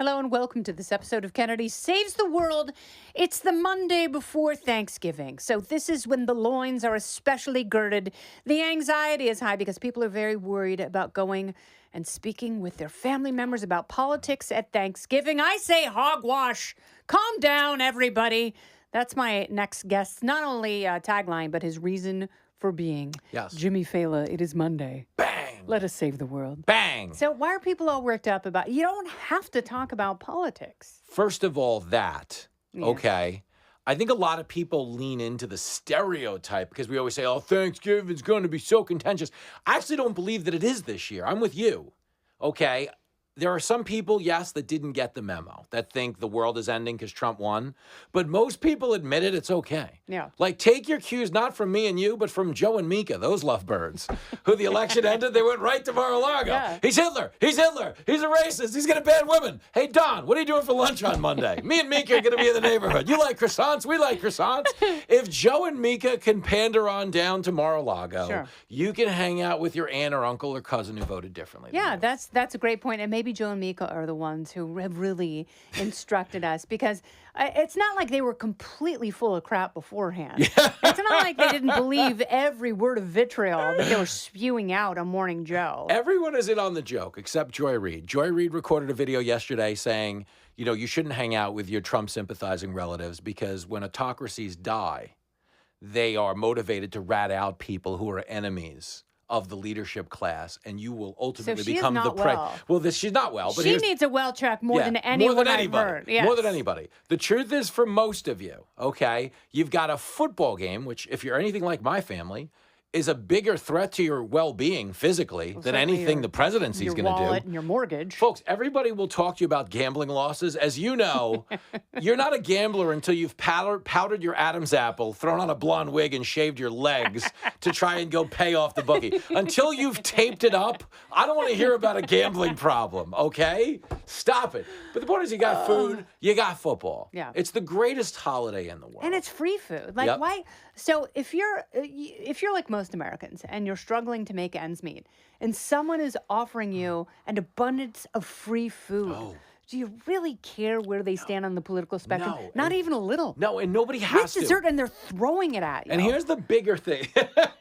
Hello and welcome to this episode of Kennedy Saves the World. It's the Monday before Thanksgiving. So this is when the loins are especially girded. The anxiety is high because people are very worried about going and speaking with their family members about politics at Thanksgiving. I say hogwash. Calm down, everybody. That's my next guest's not only tagline, but his reason for being. Yes. Jimmy Failla, it is Monday. Bang! Let us save the world. Bang! So why are people all worked up about, you don't have to talk about politics. First of all, that, Yeah. okay. I think a lot of people lean into the stereotype because we always say, oh, Thanksgiving's going to be so contentious. I actually don't believe that it is this year. I'm with you, okay? There are some people, yes, that didn't get the memo, that think the world is ending because Trump won. But most people admitted it's okay. Yeah. Like, take your cues not from me and you, but from Joe and Mika, those lovebirds, who the election ended, they went right to Mar-a-Lago. Yeah. He's Hitler. He's Hitler. He's a racist. He's going to ban women. Hey, Don, what are you doing for lunch on Monday? Me and Mika are going to be in the neighborhood. You like croissants? We like croissants. If Joe and Mika can pander on down to Mar-a-Lago, Sure. you can hang out with your aunt or uncle or cousin who voted differently. than Yeah, you. that's a great point. And maybe Joe and Mika are the ones who have really instructed us because it's not like they were completely full of crap beforehand. It's not like they didn't believe every word of vitriol that they were spewing out on Morning Joe. Everyone is in on the joke except Joy Reid. Joy Reid recorded a video yesterday saying, you know, you shouldn't hang out with your Trump sympathizing relatives because when autocracies die, they are motivated to rat out people who are enemies of the leadership class, and you will ultimately she is become the not prey. well. Well, she's not well, but She here's, needs a well check more than more anyone than I've anybody. heard. Yes. More than anybody. The truth is, for most of you, okay, you've got a football game, which, if you're anything like my family, is a bigger threat to your well-being physically than certainly anything your- the presidency is Your going to wallet do. and your mortgage. Folks, everybody will talk to you about gambling losses. As you know, you're not a gambler until you've powdered your Adam's apple, thrown on a blonde wig, and shaved your legs to try and go pay off the bookie. Until you've taped it up, I don't want to hear about a gambling problem, okay? Stop it. But the point is, you got food, you got football. Yeah. It's the greatest holiday in the world. And it's free food. Like Yep. why? So if you're like most Americans and you're struggling to make ends meet, and someone is offering you an abundance of free food, No. do you really care where they stand on the political spectrum? No, Not and- even a little. No, and nobody With has to. dessert, and they're throwing it at you. And here's the bigger thing.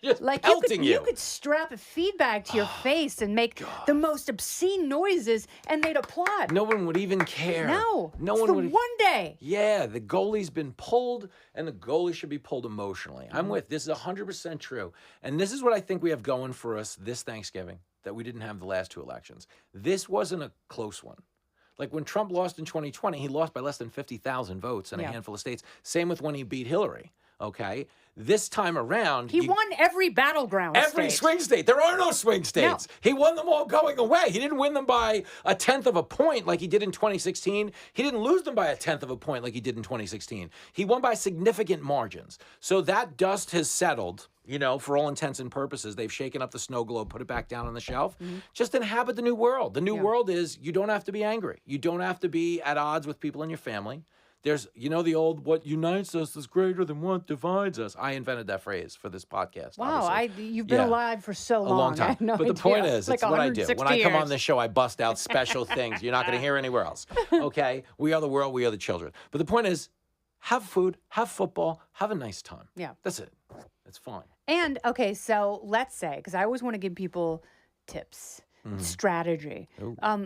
Just like pelting you could strap a feedback to your face and make the most obscene noises, and they'd applaud. No one would even care. No, No it's one the would. one day. Yeah, the goalie's been pulled, and the goalie should be pulled emotionally. I'm with. This is 100% true. And this is what I think we have going for us this Thanksgiving that we didn't have the last two elections. This wasn't a close one. Like when Trump lost in 2020, he lost by less than 50,000 votes in a Yeah. handful of states. Same with when he beat Hillary, okay? This time around, He won every battleground every state. swing state. There are no swing states. He won them all going away. He didn't win them by a tenth of a point like he did in 2016. He didn't lose them by a tenth of a point like he did in 2016. He won by significant margins. So that dust has settled, you know, for all intents and purposes. They've shaken up the snow globe, put it back down on the shelf. Just inhabit the new world. The new world is you don't have to be angry. You don't have to be at odds with people in your family. There's, you know, the old, what unites us is greater than what divides us. I invented that phrase for this podcast. Wow, obviously. you've been Yeah. alive for so long. A long I time. had no But the idea. point is, Like it's what I do. 160 When I come on years. this show, I bust out special things you're not going to hear anywhere else. Okay? We are the world. We are the children. But the point is, have food, have football, have a nice time. Yeah. That's it. It's fine. And okay, so let's say, because I always want to give people tips, strategy.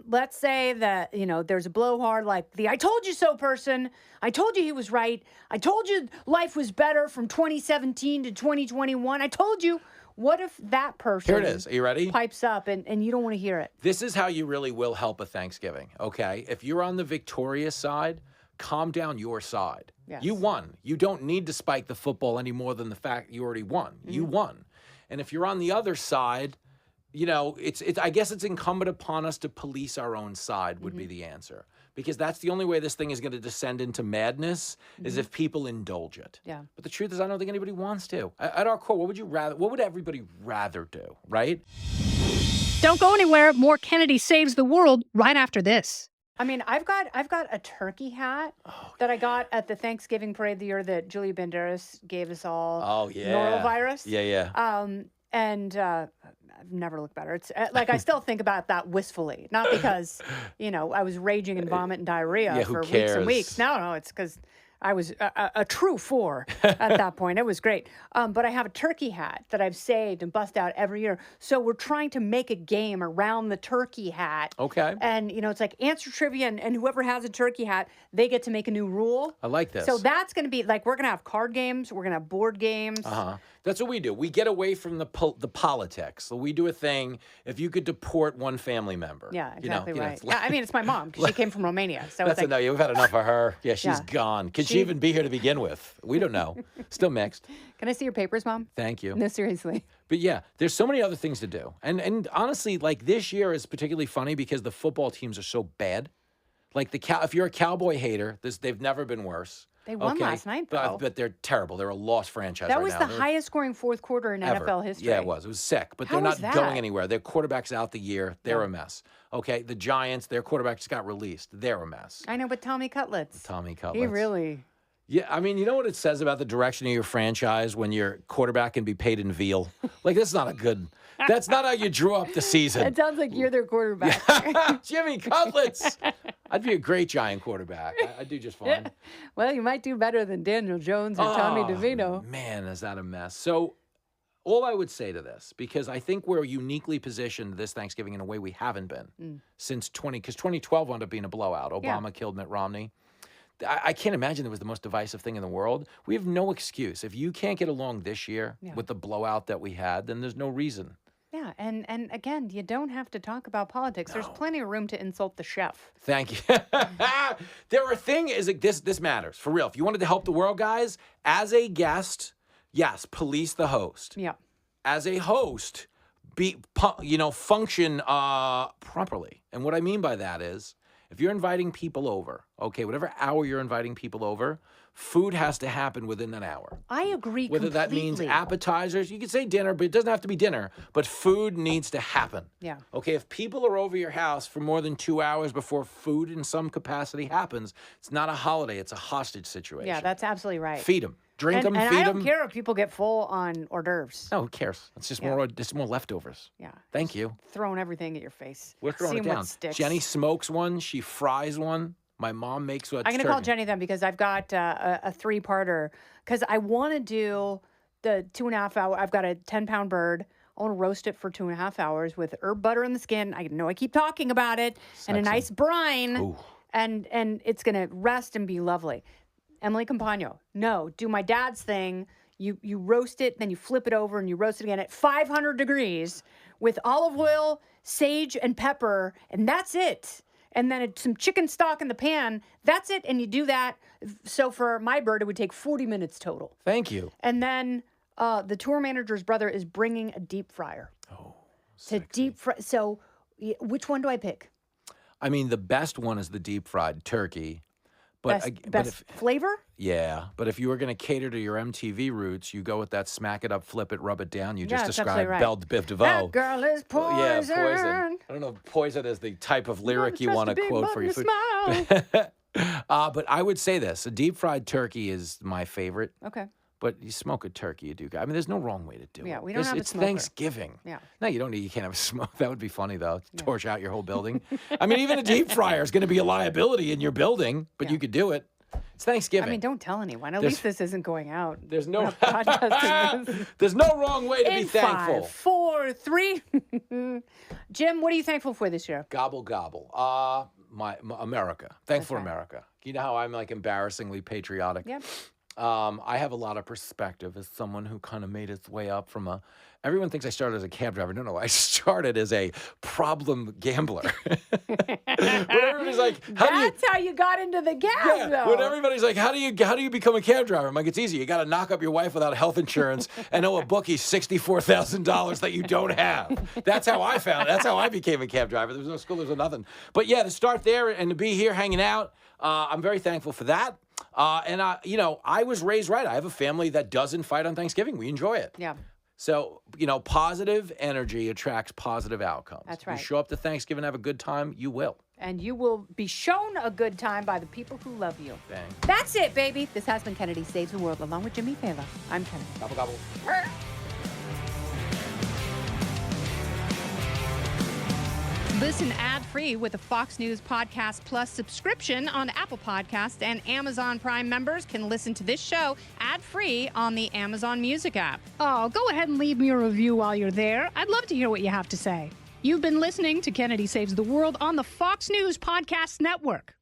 Let's say that, you know, there's a blowhard like the I told you so person. I told you he was right. I told you life was better from 2017 to 2021. I told you. What if that person Here it is. Are you ready? pipes up and you don't want to hear it? This is how you really will help a Thanksgiving, okay? If you're on the victorious side, calm down your side. Yes. You won. You don't need to spike the football any more than the fact you already won. You won. And if you're on the other side, you know, it's I guess it's incumbent upon us to police our own side would be the answer. Because that's the only way this thing is going to descend into madness is if people indulge it. Yeah. But the truth is, I don't think anybody wants to. At our core, what would everybody rather do, right? Don't go anywhere. More Kennedy Saves the World right after this. I mean, I've got a turkey hat that I got at the Thanksgiving parade the year that Julia Banderas gave us all Oh, yeah. norovirus. Yeah, yeah. And I've never looked better. It's like I still think about that wistfully, not because I was raging in vomit and diarrhea who for weeks and weeks. cares? No, it's because I was a true 4 at that point. It was great. But I have a turkey hat that I've saved and bust out every year. So we're trying to make a game around the turkey hat. Okay. And, it's like answer trivia, and whoever has a turkey hat, they get to make a new rule. I like this. So that's going to be like, we're going to have card games. We're going to have board games. That's what we do. We get away from the politics. So we do a thing. If you could deport one family member. Yeah, exactly right. It's like, Yeah, I mean, it's my mom because she came from Romania. So that's it's like, we've had enough of her. Yeah, she's Yeah. gone. Could she even be here to begin with? We don't know. Still mixed. can I see your papers, Mom? Thank you. No, seriously. But yeah, there's so many other things to do. And honestly, like this year is particularly funny because the football teams are so bad. Like if you're a Cowboy hater, they've never been worse. They won last night, though. But they're terrible. They're a lost franchise That right was now. the highest scoring fourth quarter in Ever. NFL history. Yeah, it was. It was sick. But How they're not was that? going anywhere. Their quarterback's out the year. They're a mess. Okay, the Giants, their quarterback just got released. They're a mess. I know, but Tommy Cutlets. Tommy Cutlets. He really. Yeah, I mean, you know what it says about the direction of your franchise when your quarterback can be paid in veal? Like, that's not a good... That's not how you drew up the season. It sounds like you're their quarterback. Jimmy Cutlets. I'd be a great Giant quarterback. I'd do just fine. Well, you might do better than Daniel Jones or Tommy DeVito. Man, is that a mess. So all I would say to this, because I think we're uniquely positioned this Thanksgiving in a way we haven't been since because 2012 wound up being a blowout. Obama killed Mitt Romney. I can't imagine it was the most divisive thing in the world. We have no excuse. If you can't get along this year with the blowout that we had, then there's no reason. Yeah, and again, you don't have to talk about politics. There's plenty of room to insult the chef. Thank you. There are things like this matters for real. If you wanted to help the world, guys, as a guest, yes, police the host. Yeah. As a host, function properly. And what I mean by that is, if you're inviting people over, okay, whatever hour you're inviting people over, food has to happen within that hour. I agree Whether that means appetizers, you could say dinner, but it doesn't have to be dinner, but food needs to happen. Yeah. Okay, if people are over your house for more than 2 hours before food in some capacity happens, it's not a holiday, it's a hostage situation. Yeah, that's absolutely right. Feed them. Drink them, and feed I them. don't care if people get full on hors d'oeuvres. No, who cares? It's just more leftovers. Yeah. Thank you. Throwing everything at your face. We're throwing Seeing it down. what sticks. Jenny smokes one. She fries one. My mom makes what? I'm going to call Jenny then because I've got a 3-parter because I want to do the 2.5 hour. I've got a 10-pound bird. I want to roast it for 2.5 hours with herb butter in the skin. I know I keep talking about it. And a nice brine. Ooh. And it's going to rest and be lovely. Emily Campagno, no, do my dad's thing. You roast it, then you flip it over and you roast it again at 500 degrees with olive oil, sage, and pepper, and that's it. And then some chicken stock in the pan. That's it, and you do that. So for my bird, it would take 40 minutes total. Thank you. And then the tour manager's brother is bringing a deep fryer. Oh, to deep fry. So which one do I pick? I mean, the best one is the deep fried turkey. But Best flavor? Yeah, but if you were going to cater to your MTV roots, you go with that smack it up, flip it, rub it down. You just that's described absolutely right. Belle Biv DeVoe. That girl is poison. Yeah, poison. I don't know if poison is the type of lyric you want to quote for your food. But I would say this. A deep fried turkey is my favorite. Okay. But you smoke a turkey, you do. I mean, there's no wrong way to do it. Yeah, we don't have a It's smoker. Thanksgiving. Yeah. No, you don't need. You can't have a smoke. That would be funny though. Torch out your whole building. I mean, even a deep fryer is going to be a liability in your building, but you could do it. It's Thanksgiving. I mean, don't tell anyone. At least this isn't going out. There's no We're not podcasting this. There's no wrong way to be In thankful. 5, 4, 3. Jim, what are you thankful for this year? Gobble gobble. My America. Thankful for America. You know how I'm like embarrassingly patriotic. Yep. I have a lot of perspective as someone who kind of made its way up from a. Everyone thinks I started as a cab driver. No, I started as a problem gambler. When everybody's like, That's how you got into the gas, though. When everybody's like, how do you become a cab driver? I'm like, it's easy. You got to knock up your wife without health insurance and owe a bookie $64,000 that you don't have. That's how I found it. That's how I became a cab driver. There was no school, there was no nothing. But yeah, to start there and to be here hanging out, I'm very thankful for that. I was raised right. I have a family that doesn't fight on Thanksgiving. We enjoy it. Yeah. So, positive energy attracts positive outcomes. That's right. You show up to Thanksgiving, have a good time, you will. And you will be shown a good time by the people who love you. Bang. That's it, baby. This has been Kennedy Saves the World, along with Jimmy Failla. I'm Kennedy. Gobble, gobble. Listen ad-free with a Fox News Podcast Plus subscription on Apple Podcasts, and Amazon Prime members can listen to this show ad-free on the Amazon Music app. Oh, go ahead and leave me a review while you're there. I'd love to hear what you have to say. You've been listening to Kennedy Saves the World on the Fox News Podcast Network.